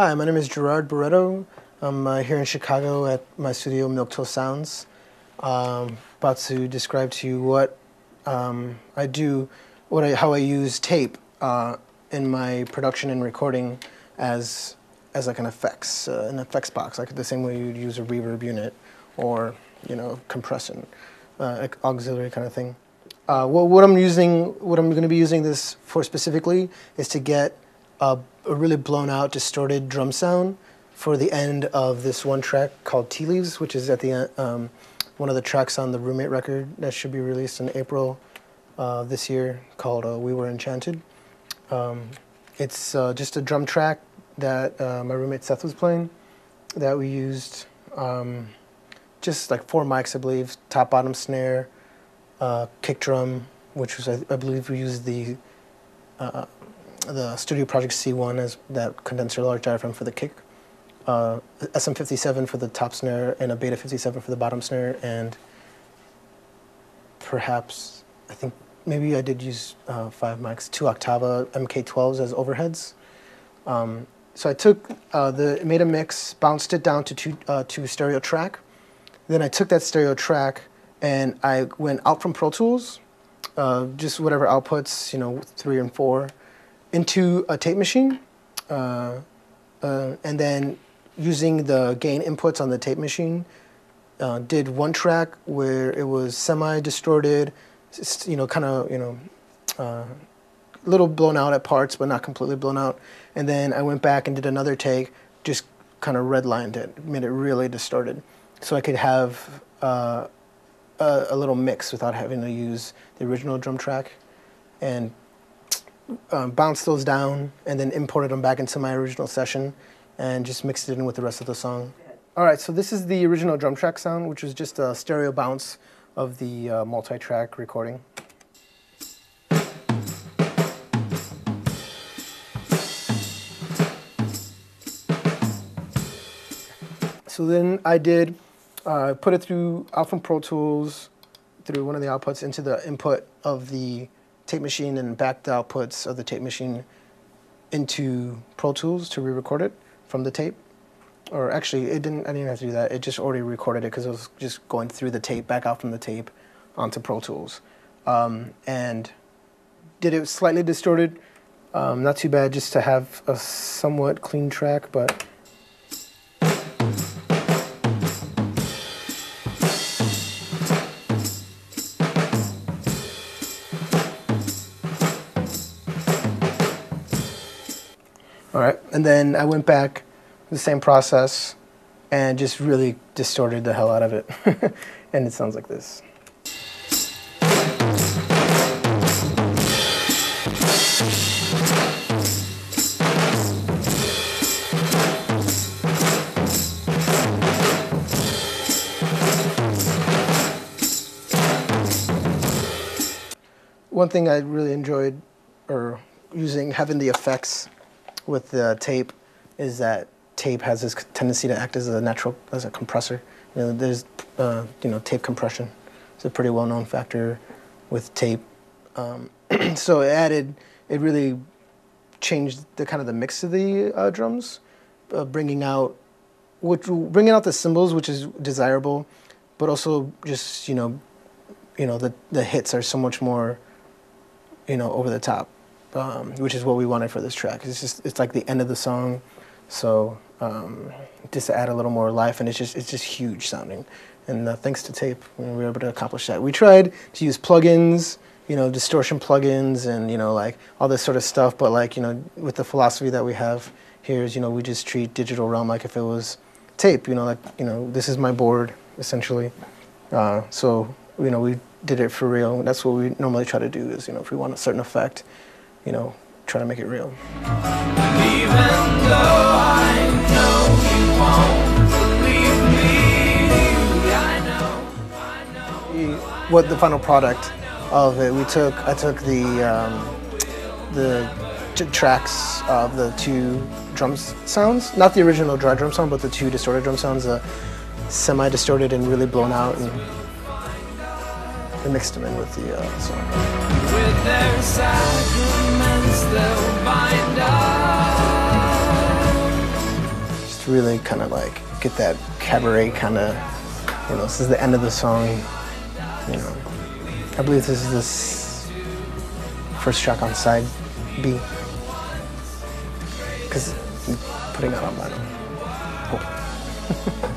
Hi, my name is Gerard Barretto. I'm here in Chicago at my studio, Milquetoast Sounds. About to describe to you what I do, how I use tape in my production and recording as like an effects box, like the same way you'd use a reverb unit or compression, auxiliary kind of thing. What I'm going to be using this for specifically is to get a really blown out, distorted drum sound for the end of this one track called Tea Leaves, which is at the end, one of the tracks on the Roommate record that should be released in April this year, called We Were Enchanted. It's just a drum track that my roommate Seth was playing, that we used just like 4 mics, I believe, top, bottom, snare, kick drum, which was, I believe we used the Studio Project C1 as that condenser large diaphragm for the kick, SM57 for the top snare, and a Beta 57 for the bottom snare, and perhaps, I think maybe I did use 5 mics, 2 Octava MK12s as overheads. So I took made a mix, bounced it down to stereo track. Then I took that stereo track and I went out from Pro Tools, just whatever outputs, 3 and 4, into a tape machine, and then using the gain inputs on the tape machine, did one track where it was semi-distorted, little blown out at parts, but not completely blown out. And then I went back and did another take, just kind of redlined it, made it really distorted, so I could have a little mix without having to use the original drum track, and bounced those down, and then imported them back into my original session, and just mixed it in with the rest of the song. All right, so this is the original drum track sound, which was just a stereo bounce of the multi-track recording. So then I did put it out from Pro Tools, through one of the outputs into the input of the tape machine, and backed the outputs of the tape machine into Pro Tools to re-record it from the tape. Or actually, I didn't have to do that. It just already recorded it because it was just going through the tape, back out from the tape onto Pro Tools. And did it slightly distorted, not too bad, just to have a somewhat clean track, but all right, and then I went back, the same process, and just really distorted the hell out of it. And it sounds like this. One thing I really enjoyed, having the effects with the tape, is that tape has this tendency to act as a compressor. There's tape compression. It's a pretty well-known factor with tape. So it really changed the mix of the drums, bringing out the cymbals, which is desirable, but also just the hits are so much more over the top. Which is what we wanted for this track. It's like the end of the song, so just to add a little more life, and it's just huge sounding. And thanks to tape, we were able to accomplish that. We tried to use plugins, distortion plugins, and like all this sort of stuff. But with the philosophy that we have here is, we just treat digital realm like if it was tape. This is my board essentially. So we did it for real. That's what we normally try to do. Is if we want a certain effect, try to make it real. Even though I know you won't believe me, I know. What the final product of it, I took the tracks of the 2 drum sounds, not the original dry drum sound, but the 2 distorted drum sounds, semi-distorted and really blown out, and I mixed them in with the song. With their sacraments they'll bind us. to really kind of like get that cabaret kind of, you know, this is the end of the song, you know. I believe this is this first track on side B, because I'm putting out on vinyl. Cool.